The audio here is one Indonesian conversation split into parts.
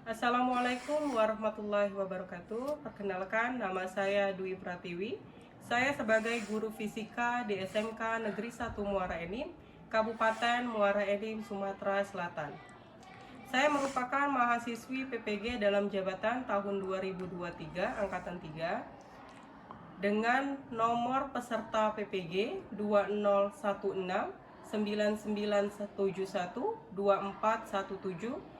Assalamualaikum warahmatullahi wabarakatuh. Perkenalkan, nama saya Dwi Pratiwi. Saya sebagai guru fisika di SMK Negeri 1 Muara Enim, Kabupaten Muara Enim, Sumatera Selatan. Saya merupakan mahasiswi PPG dalam jabatan tahun 2023 angkatan 3 dengan nomor peserta PPG 2016 9971 2417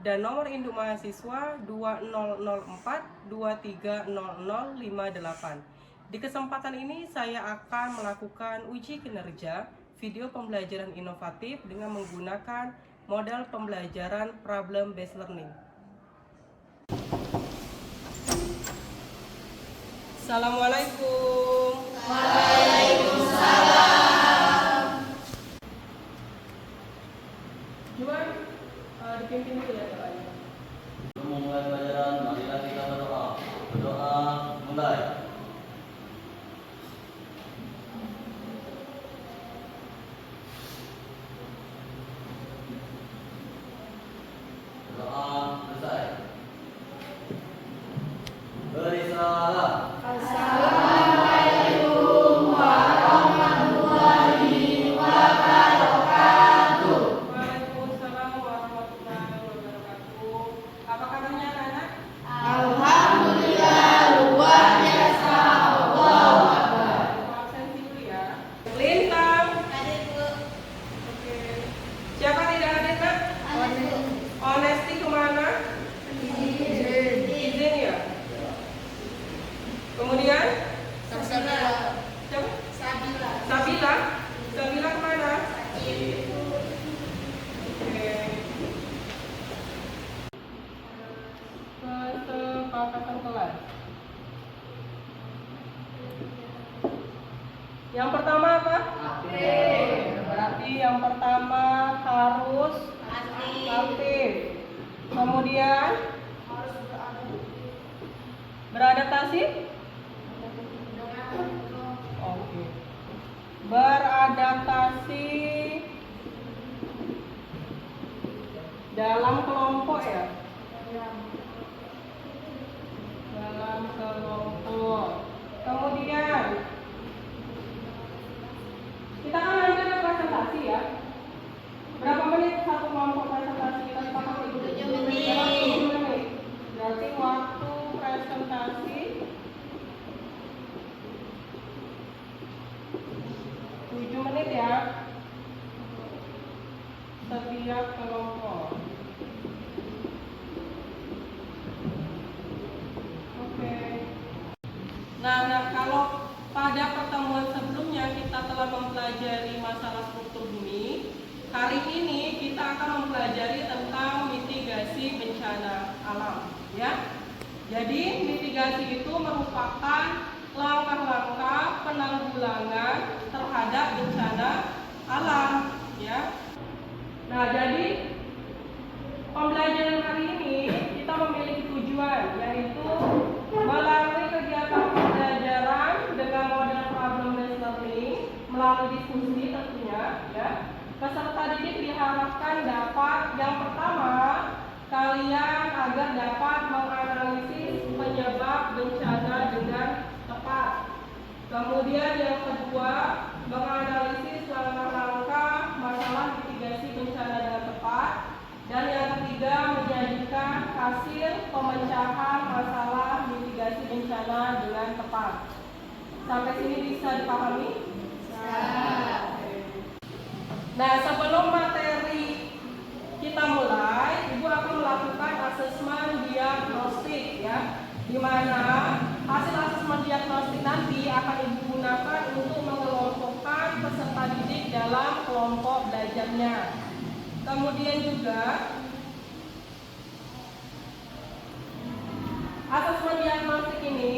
dan nomor induk mahasiswa 2004 230058. Di kesempatan ini saya akan melakukan uji kinerja video pembelajaran inovatif dengan menggunakan model pembelajaran problem based learning. Assalamualaikum. Waalaikumsalam. Cuman dipimpin dulu ya doanya. Sebelum memulai pelajaran, marilah kita berdoa. Berdoa mulai. Berdoa selesai. Beri salam. Assalamualaikum warahmatullahi wabarakatuh. Waalaikumsalam warahmatullahi wabarakatuh. Apa kabarnya anak-anak? Alhamdulillah luar biasa. Allahu Akbar. Absensi dulu ya. Lintang. Hadir Bu. Oke. Siapa tidak hadir, Nak? Honesty kemana? Izin ya. Kemudian Sabila. siapa? Sabila. Sabila. Sabila kemana? Oke. Kesepakatan kelas. Yang pertama apa? Berarti yang pertama harus aktif. Kemudian beradaptasi. Oke. Beradaptasi dalam kelompok ya. Dalam kelompok. Kemudian kita kan nanti ada presentasi ya. Berapa menit satu kelompok presentasi? Kita sepakat itu 7 menit. 7 menit. Berarti waktu presentasi 7 menit ya. Setiap kelompok. Oke. Nah, kalau pada pertemuan sebelumnya kita telah mempelajari masalah struktur bumi, hari ini kita akan mempelajari tentang mitigasi bencana alam, ya. Jadi mitigasi itu merupakan langkah-langkah penanggulangan terhadap bencana alam, ya. Nah, jadi pembelajaran hari ini kita memiliki tujuan, yaitu melalui kegiatan pembelajaran dengan model problem based learning melalui diskusi tentunya, ya. Peserta didik diharapkan dapat yang pertama kalian agar dapat menganalisis penyebab bencana dengan tepat. Kemudian yang kedua, menganalisis langkah-langkah masalah mitigasi bencana dengan tepat. Dan yang ketiga, menjadikan hasil pemecahan masalah mitigasi bencana dengan tepat. Sampai sini bisa dipahami? Nah, sebelum materi kita mulai, Ibu akan melakukan asesmen diagnostik ya, di mana hasil asesmen diagnostik nanti akan Ibu gunakan untuk mengelompokkan peserta didik dalam kelompok belajarnya. Kemudian juga asesmen diagnostik ini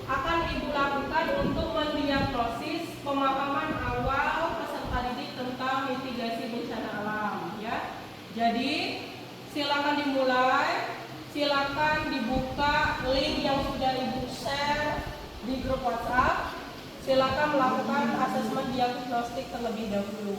akan Ibu lakukan untuk mendiagnosis pemahaman awal peserta didik tentang mitigasi bencana alam ya. Jadi silakan dimulai, silakan dibuka link yang sudah Ibu share di grup WhatsApp. Silakan melakukan asesmen diagnostik terlebih dahulu.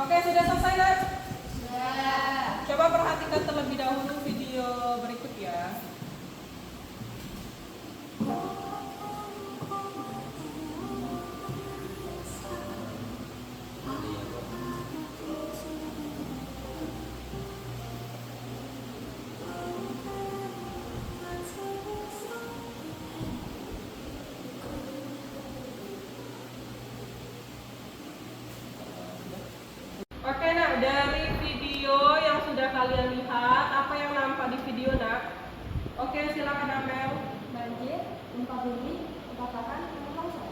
Oke, sudah selesai nak? Sudah. Coba perhatikan terlebih dahulu video berikut ya. Oke nak, dari video yang sudah kalian lihat, apa yang nampak di video nak? Oke, silakan Amel. Banjir, gempa bumi, kebakaran, longsor.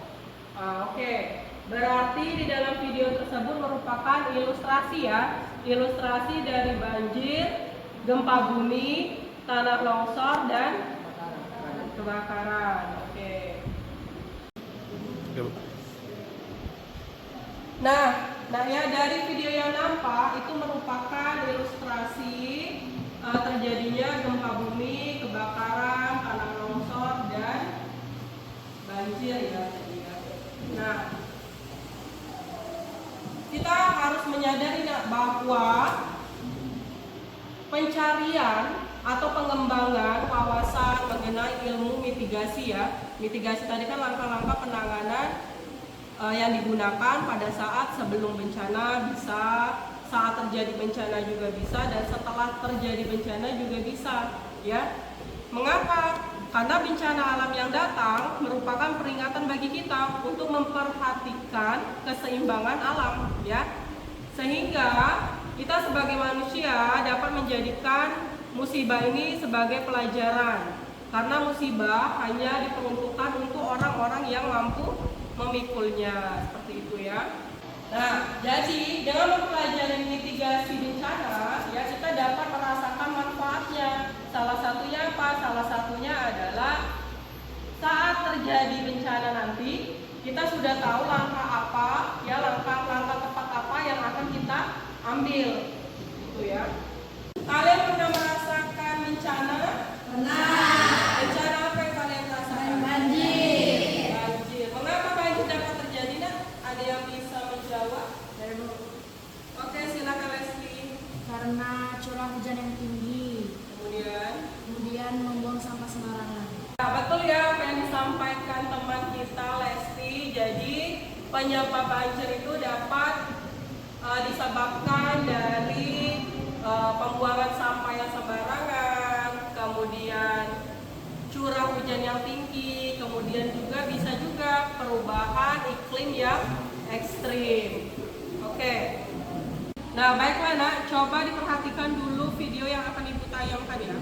Oke, berarti di dalam video tersebut merupakan ilustrasi ya, ilustrasi dari banjir, gempa bumi, tanah longsor dan kebakaran. Oke. Nah ya, dari video yang nampak itu merupakan ilustrasi terjadinya gempa bumi, kebakaran, tanah longsor dan banjir ya. Nah, kita harus menyadari bahwa pencarian atau pengembangan wawasan mengenai ilmu mitigasi ya. Mitigasi tadi kan langkah-langkah penanganan yang digunakan pada saat sebelum bencana bisa, saat terjadi bencana juga bisa, dan setelah terjadi bencana juga bisa ya. Mengapa? Karena bencana alam yang datang merupakan peringatan bagi kita untuk memperhatikan keseimbangan alam ya. Sehingga kita sebagai manusia dapat menjadikan musibah ini sebagai pelajaran. Karena musibah hanya diperuntukkan untuk orang-orang yang mampu memikulnya, seperti itu ya. Nah, jadi dengan mempelajari mitigasi bencana ya, kita dapat merasakan manfaatnya. Salah satunya apa? Salah satunya adalah saat terjadi bencana nanti, kita sudah tahu langkah apa ya, langkah-langkah tepat apa yang akan kita ambil, gitu ya. Kalian pernah merasakan bencana? Pernah. Bencana apa yang kalian rasakan? Banjir. Banjir. Mengapa banjir dapat terjadi nak? Ada yang bisa menjawab? Oke, silakan Leslie. Karena curah hujan yang tinggi, Kemudian membuang sampah sembarangan. nah, betul ya apa yang disampaikan teman kita Leslie. Jadi penyebab banjir itu dapat disebabkan dari pembuangan sampah yang sembarangan, kemudian curah hujan yang tinggi, kemudian juga bisa juga perubahan iklim yang ekstrim. Oke. Nah, baiklah nak, coba diperhatikan dulu video yang akan ibu tayangkan ya.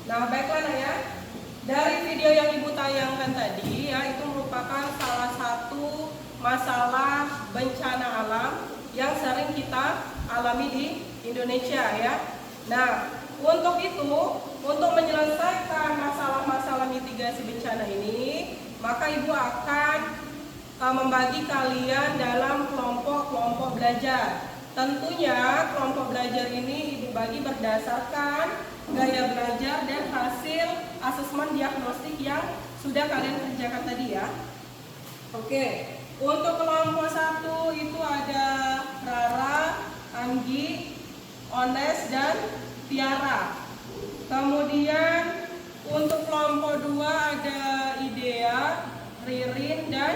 Nah, baiklah nak ya. Dari video yang ibu tayangkan tadi ya, itu merupakan salah satu masalah bencana alam yang sering kita alami di Indonesia ya. Nah, untuk itu, untuk menyelesaikan masalah-masalah mitigasi bencana ini, maka ibu akan membagi kalian dalam kelompok-kelompok belajar. Tentunya kelompok belajar ini Ibu bagi berdasarkan gaya belajar dan hasil asesmen diagnostik yang sudah kalian kerjakan tadi ya. Oke, untuk kelompok 1 itu ada Rara, Anggi, Ones, dan Tiara. Kemudian untuk kelompok 2 ada Idea, Ririn, dan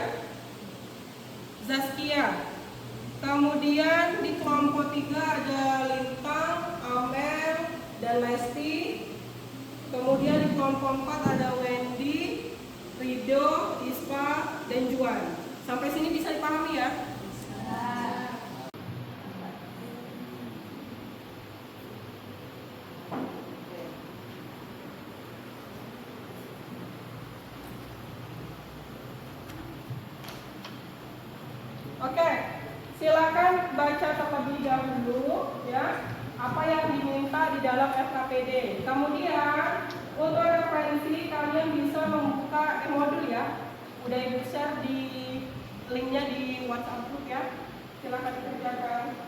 Zaskia. Kemudian di kelompok 3 ada Lintang, Amel, dan Lesti. Kemudian di kelompok 4 ada Wendy, Rido, Ispa, dan Juan. Sampai sini bisa dipahami ya? Oke, silakan baca terlebih dahulu ya apa yang diminta di dalam FKPD. Kemudian untuk referensi kalian bisa membuka modul ya. Udah Ibu share di linknya di WhatsApp group ya. Silakan dikerjakan.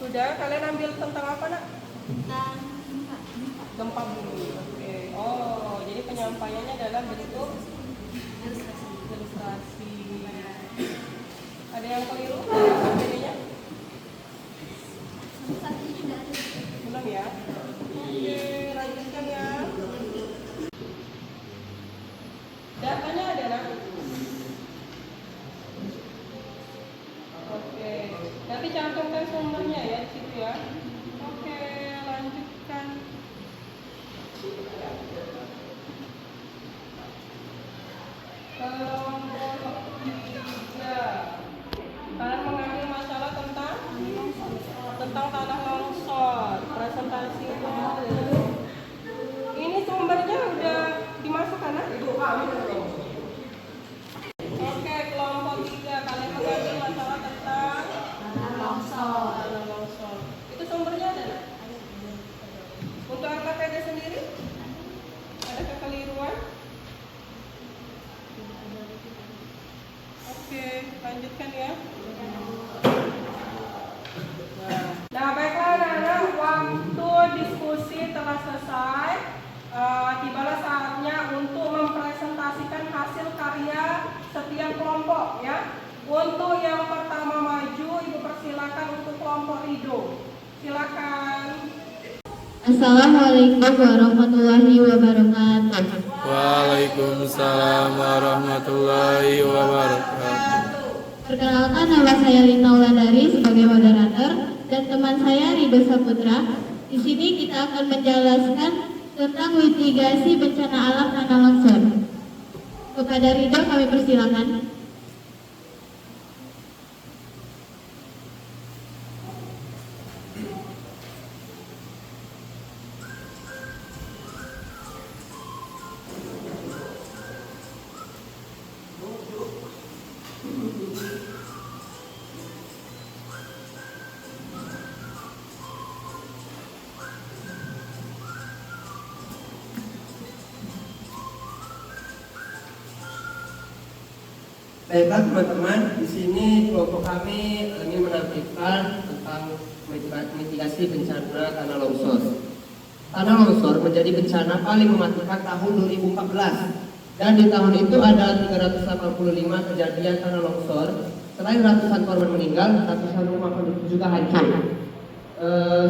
Sudah, kalian ambil tentang apa nak? Tentang Gempa bumi. Oke. Oh, jadi penyampaiannya dalam bentuk ilustrasi. Ada yang keliru? Jadinya? Belum ya? Oke, lanjutkan ya. Datanya ada nak? Oke, nanti cantumkan sumbernya ya di situ ya. Oke, lanjutkan. Kelompok 3. Kalian mengambil masalah tentang tanah longsor. Presentasinya. Ini sumbernya udah dimasukkan nak? Oke, kelompok 3. Kalian mengambil masalah tentang tanah longsor. tanah longsor. Itu sumbernya ada nggak? Untuk RKPD sendiri? Ada kekeliruan? Oke, lanjutkan ya. Nah, baiklah anak-anak, waktu diskusi telah selesai. Tibalah saatnya untuk mempresentasikan hasil karya setiap kelompok ya. Untuk yang pertama maju, Ibu persilakan untuk kelompok Rido. Silakan. Assalamualaikum warahmatullahi wabarakatuh. Waalaikumsalam warahmatullahi wabarakatuh. Perkenalkan, nama saya Lina Wulandari sebagai moderator dan teman saya Rido Saputra. Di sini kita akan menjelaskan tentang mitigasi bencana alam tanah longsor. Kepada Rido kami persilakan. Baiklah teman-teman, di sini kelompok kami ingin menampilkan tentang mitigasi bencana tanah longsor. Tanah longsor menjadi bencana paling mematikan tahun 2014 dan di tahun itu ada 385 kejadian tanah longsor. Selain ratusan korban meninggal, ratusan rumah penduduk juga hancur.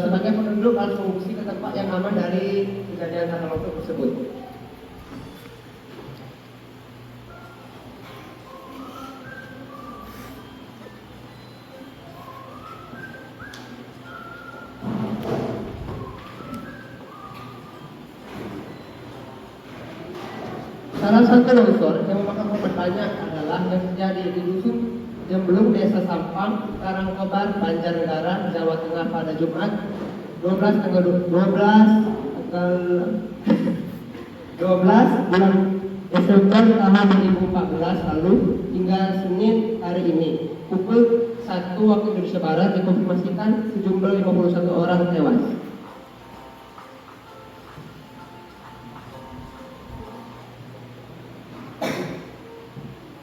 sebagai penduduk harus mengungsi ke tempat yang aman dari kejadian tanah longsor tersebut. Salah satu longsor yang memakan korban banyak adalah yang terjadi di dusun Jemblung, Desa Sampang, Karangkobar, Banjarnegara, Jawa Tengah pada Jumat 12 bulan Desember tahun 2014 lalu hingga Senin hari ini pukul 1 waktu Indonesia Barat dikonfirmasikan sejumlah 51 orang tewas.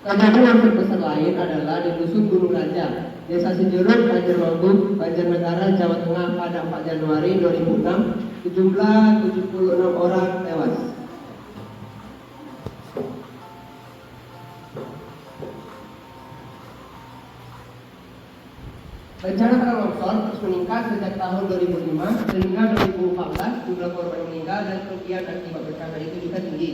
Kejadian yang terbesar lain adalah di dusun Gunung Raja, Desa Sijurun, Banjarmangu, Banjarnegara, Jawa Tengah pada 4 Januari 2006, sejumlah 76 orang tewas. Bencana tanah longsor terus meningkat sejak tahun 2005 sehingga 2014 jumlah korban meninggal dan kerugian akibat bencana itu juga tinggi.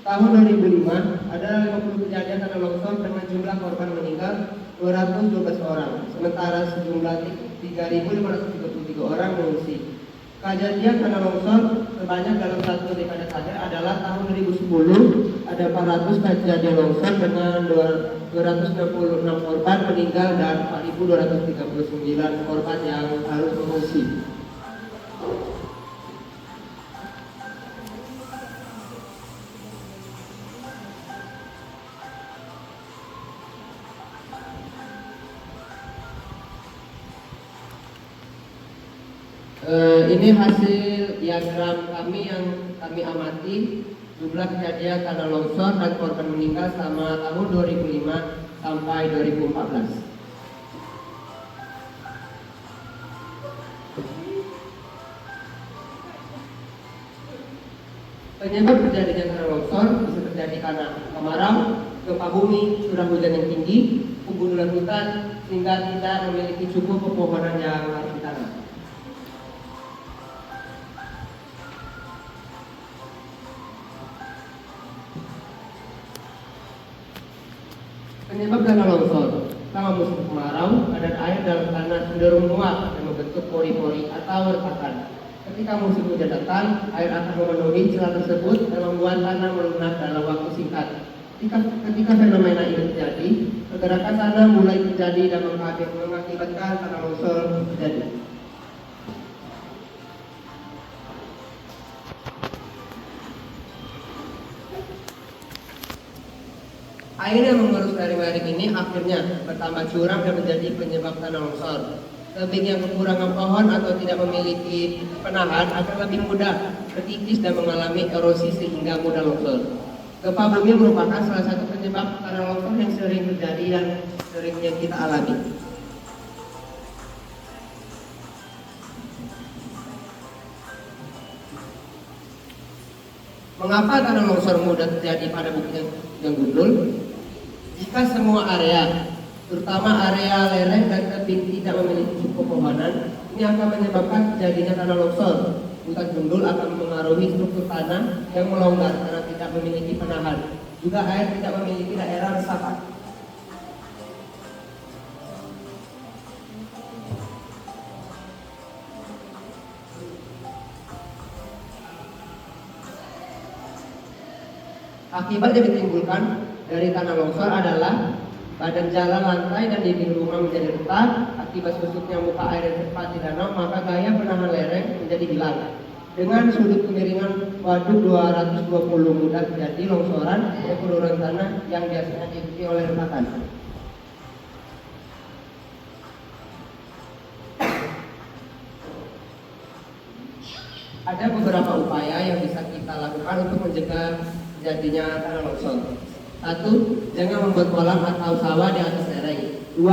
Tahun 2005 ada 50 kejadian tanah longsor dengan jumlah korban meninggal 212 orang, sementara sejumlah 3.533 orang mengungsi. Kejadian tanah longsor terbanyak dalam satu dekade saja adalah tahun 2010, ada 400 kejadian longsor dengan 266 korban meninggal dan 4.239 korban yang harus mengungsi. Ini hasil diagram kami yang kami amati jumlah kejadian tanah longsor dan korban meninggal selama tahun 2005 sampai 2014. Penyebab terjadinya tanah longsor bisa terjadi karena kemarau, gempa bumi, curah hujan yang tinggi, penggundulan hutan, sehingga tidak memiliki cukup pepohonan yang harus ditanam. Penyebab tanah longsor selama musim kemarau, kadar air dalam tanah cenderung menguap dan membentuk pori-pori atau retakan. Ketika musim hujan datang, air akan memenuhi celah tersebut dan membuat tanah melunak dalam waktu singkat. Ketika fenomena ini terjadi, pergerakan tanah mulai terjadi dan mengakibatkan tanah longsor terjadi. Air yang mengerus dari lereng ini akhirnya bertambah curam dan menjadi penyebab tanah longsor. Tebing yang kekurangan pohon atau tidak memiliki penahan akan lebih mudah terkikis dan mengalami erosi sehingga mudah longsor. Gempa bumi merupakan salah satu penyebab tanah longsor yang sering terjadi dan seringnya kita alami. Mengapa tanah longsor mudah terjadi pada bukit yang gundul? Jika semua area, terutama area lereng dan tebing tidak memiliki cukup pepohonan, ini akan menyebabkan terjadinya tanah longsor. Bukit gundul akan mengaruhi struktur tanah yang melonggar karena tidak memiliki penahan. Juga air tidak memiliki daerah resapan. Akibat yang ditimbulkan dari tanah longsor adalah badan jalan, lantai, dan dinding rumah menjadi retak. Akibat susutnya muka air yang cepat di danau, maka gaya penahan lereng menjadi hilang. Dengan sudut kemiringan waduk 220 mudah terjadi longsoran dan penurunan tanah yang biasanya diikuti oleh retakan. Ada beberapa upaya yang bisa kita lakukan untuk mencegah terjadinya tanah longsor. 1. Jangan membuat kolam atau sawah di atas lereng. 2.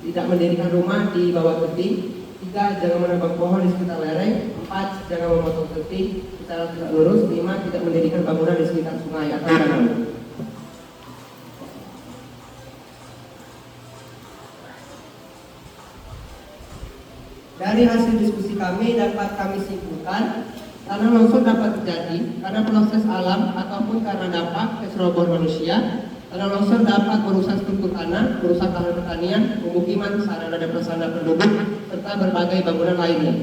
Tidak mendirikan rumah di bawah tebing. 3. Jangan menebang pohon di sekitar lereng. 4. Jangan memotong tebing secara tidak lurus. 5. Tidak mendirikan bangunan di sekitar sungai atau danau. Dari hasil diskusi kami dapat kami simpulkan tanah longsor dapat terjadi karena proses alam ataupun karena dampak kecerobohan manusia. Tanah longsor dapat merusak struktur tanah, merusak lahan pertanian, pemukiman, sarana dan prasarana penduduk, serta berbagai bangunan lainnya.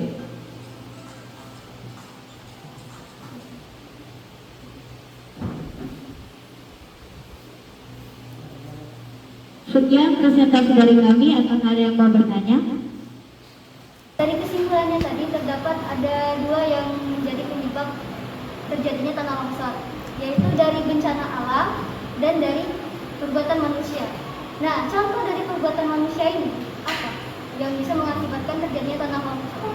Sekian presentasi dari kami. Apakah ada yang mau bertanya? Dari kesimpulannya tadi terdapat ada dua yang menjadi penyebab terjadinya tanah longsor, yaitu dari bencana alam dan dari perbuatan manusia. Nah, contoh dari perbuatan manusia ini apa yang bisa mengakibatkan terjadinya tanah longsor?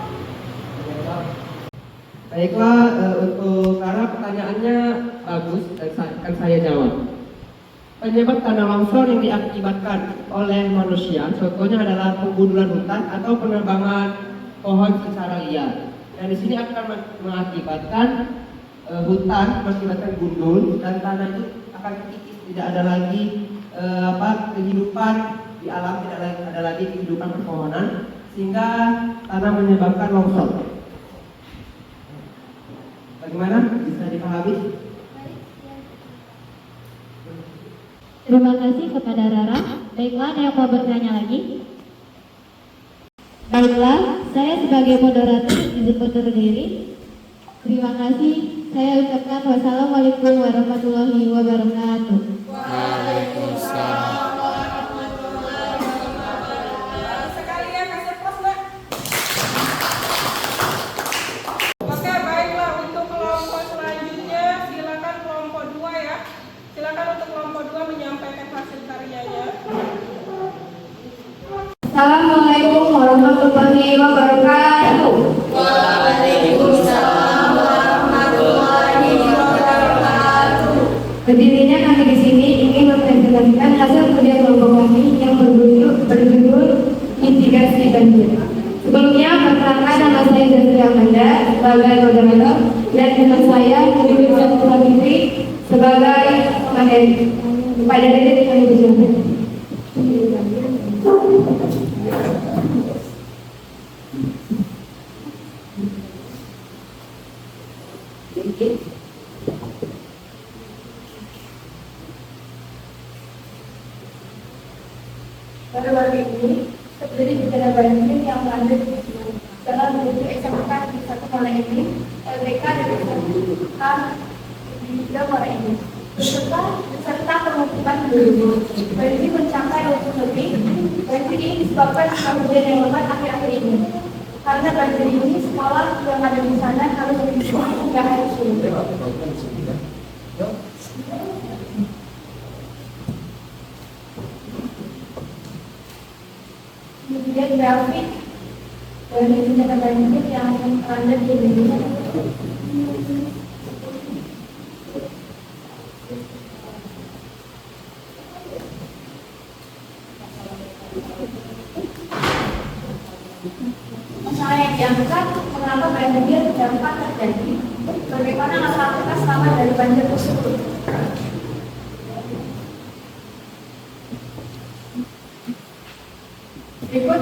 Baiklah, untuk karena pertanyaannya bagus dan akan saya jawab. Penyebab tanah longsor yang diakibatkan oleh manusia contohnya adalah penggundulan hutan atau penebangan pohon secara liar. Dan di sini akan mengakibatkan hutan mengakibatkan gundul dan tanah itu akan terkikis, tidak ada lagi kehidupan di alam, tidak ada lagi kehidupan perpohonan sehingga tanah menyebabkan longsor. Bagaimana? Bisa dipahami? Terima kasih kepada Rara. Baiklah, ada yang mau bertanya lagi? Baiklah, saya sebagai moderator izin undur diri. Terima kasih. Saya ucapkan wassalamualaikum warahmatullahi wabarakatuh. Waalaikumsalam. Sekalian kasih pos, Mbak. Oke, baiklah, untuk kelompok selanjutnya silakan kelompok 2 ya. Silakan untuk kelompok 2 menyampaikan hasil karyanya. Assalamualaikum warahmatullahi wabarakatuh. Waalaikumsalam warahmatullahi wabarakatuh. Berdirinya kami di sini ingin mempresentasikan hasil kerja kelompok kami yang berjudul mitigasi banjir. Sebelumnya, perkenalkan nama saya Zazri Amanda sebagai moderator dan teman saya Dwi Pratiwi sebagai pemateri. Pada dari kami berjumpa. Baru-baru ini terjadi bencana banjir yang melanda di dalam menuju SMK di satu Muara Enim, LBK dan SMK di tiga Muara Enim. Beserta pemukiman penduduk. Banjir mencapai 20 lebih. Banjir ini disebabkan hujan yang lebat akhir-akhir ini. Karena banjir ini, sekolah yang ada di sana harus ditutup hingga hari Senin. Kemudian grafik dari bencana banjir yang ada di Indonesia. Masalah yang diangkat, mengapa banjir dapat terjadi? Bagaimana langkah kita selamat dari banjir tersebut? Berikut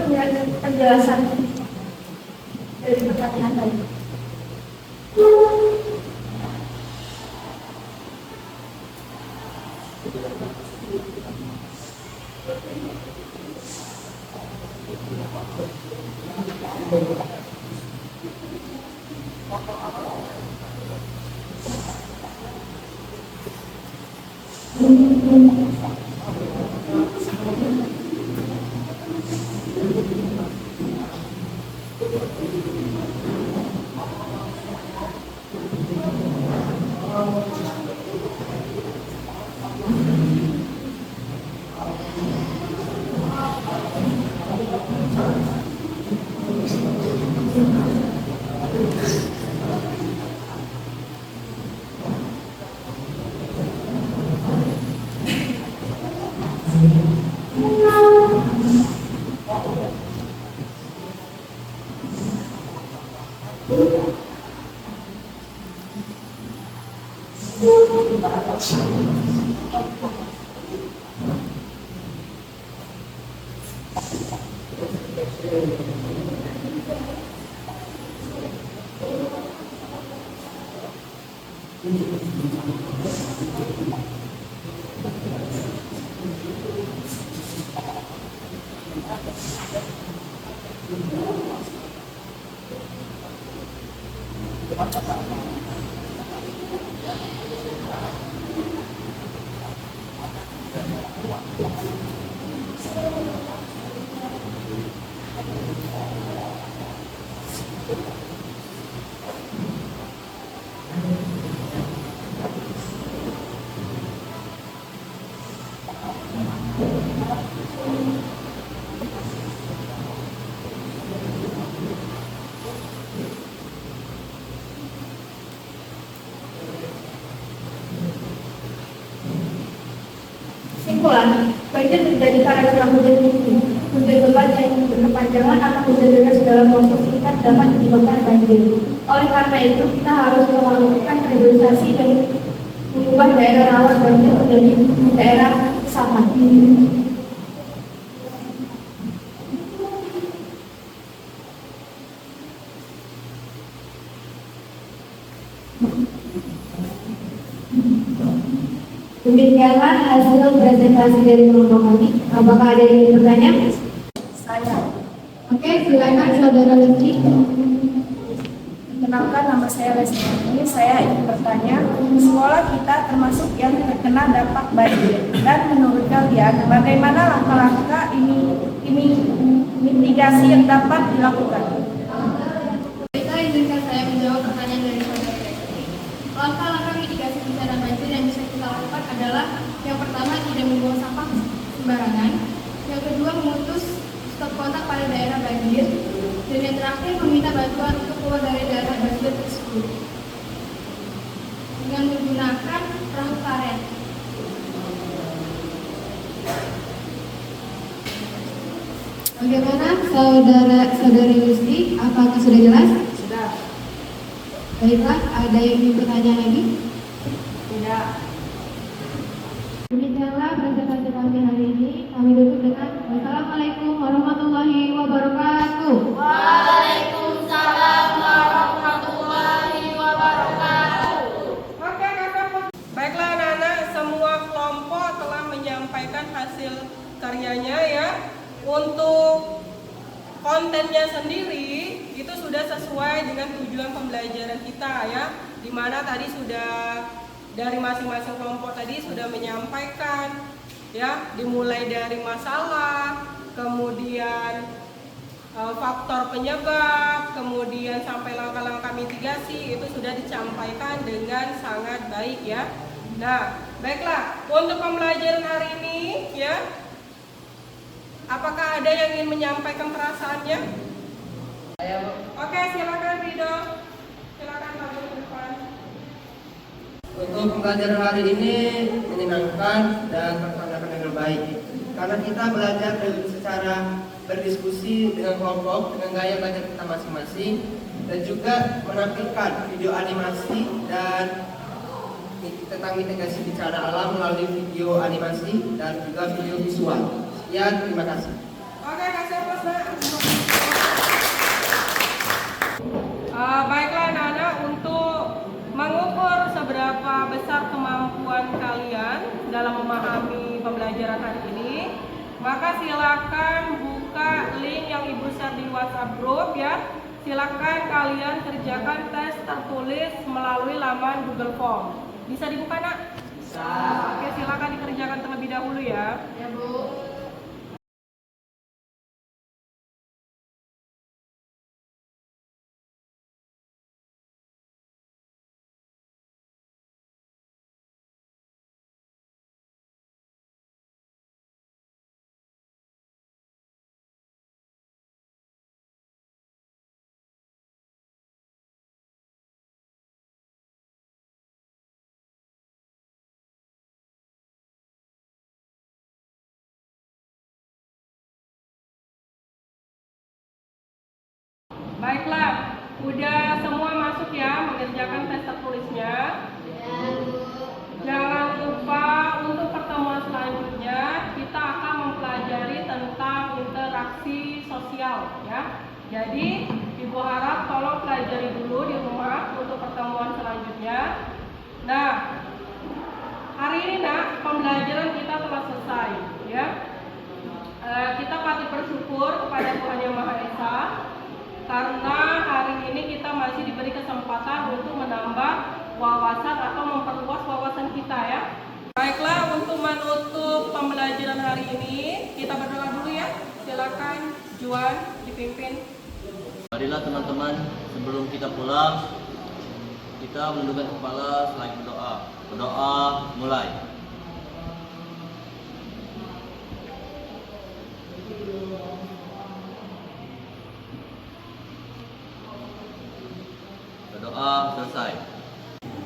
penjelasan dari pertanyaan tadi. Kesimpulan, banjir terjadi karena curah hujan tinggi. Hujan lebat yang berkepanjangan atau hujan deras dalam waktu singkat dapat menyebabkan banjir. Oleh karena itu, kita harus melakukan rehabilitasi dan mengubah daerah rawan banjir menjadi daerah aman. Demikianlah hasil presentasi dari kelompok kami. Apakah ada yang ingin bertanya? Saya. Oke, silakan Saudara Lutfi. Perkenalkan, nama saya Lesti. Saya ingin bertanya, sekolah kita termasuk yang terkena dampak banjir. Dan menurut kalian, bagaimana langkah-langkah ini mitigasi yang dapat dilakukan? Kita izinkan saya menjawab pertanyaan dari Saudara Lesti. Langkah-langkah mitigasi bencana banjir yang bisa kita lakukan adalah yang pertama, tidak membuang sampah sembarangan. Yang kedua, memutus stop kontak pada daerah banjir. Dan yang terakhir, meminta bantuan untuk keluar dari daerah banjir tersebut dengan menggunakan perahu karet. Bagaimana saudari Lucy? Apakah sudah jelas? Sudah. Baiklah, ada yang ingin bertanya lagi? Tidak. Demikianlah presentasi kami hari ini. Kami tutup dengan wassalamualaikum warahmatullahi wabarakatuh. Waalaikumsalam warahmatullahi wabarakatuh. Oke, baiklah anak-anak, semua kelompok telah menyampaikan hasil karyanya ya. Untuk kontennya sendiri itu sudah sesuai dengan tujuan pembelajaran kita ya, dimana tadi sudah dari masing-masing kelompok tadi sudah menyampaikan ya, dimulai dari masalah, kemudian faktor penyebab, kemudian sampai langkah-langkah mitigasi itu sudah disampaikan dengan sangat baik ya. Nah, baiklah, untuk pembelajaran hari ini ya, apakah ada yang ingin menyampaikan perasaannya? Oke, silakan Rido. Silakan kamu ke depan. Untuk pembelajaran hari ini menyenangkan dan terlaksana dengan baik. Karena kita belajar secara berdiskusi dengan kelompok dengan gaya belajar kita masing-masing, dan juga menampilkan video animasi dan tentang mitigasi bencana alam melalui video animasi dan juga video visual. Ya, terima kasih. Oke, kasih aplaus, Mbak. Baiklah anak-anak, untuk mengukur seberapa besar kemampuan kalian dalam memahami pembelajaran hari ini, maka silakan buka link yang Ibu share di WhatsApp group ya. Silakan kalian kerjakan tes tertulis melalui laman Google Form. Bisa dibuka, Nak? Bisa. Oke, silakan dikerjakan terlebih dahulu ya. Ya, Bu. Baiklah, udah semua masuk ya mengerjakan tes tertulisnya. Jangan lupa untuk pertemuan selanjutnya kita akan mempelajari tentang interaksi sosial ya. Jadi Ibu harap tolong pelajari dulu di rumah untuk pertemuan selanjutnya. Nah, hari ini nak pembelajaran kita telah selesai, ya. Kita patut bersyukur kepada Tuhan Yang Maha Esa karena hari ini kita masih diberi kesempatan untuk menambah wawasan atau memperluas wawasan kita, ya. Baiklah, untuk menutup pembelajaran hari ini kita berdoa dulu, ya. Silakan Juan dipimpin. Marilah teman-teman, sebelum kita pulang, kita menundukkan kepala selain berdoa. Berdoa mulai. Berdoa selesai.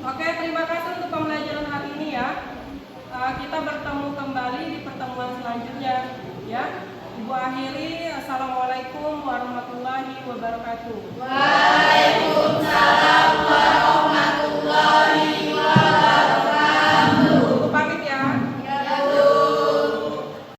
Oke, terima kasih untuk pembelajaran hari ini, ya. Kita bertemu kembali di pertemuan selanjutnya, ya. Ibu akhiri, assalamualaikum warahmatullahi wabarakatuh. Waalaikumsalam.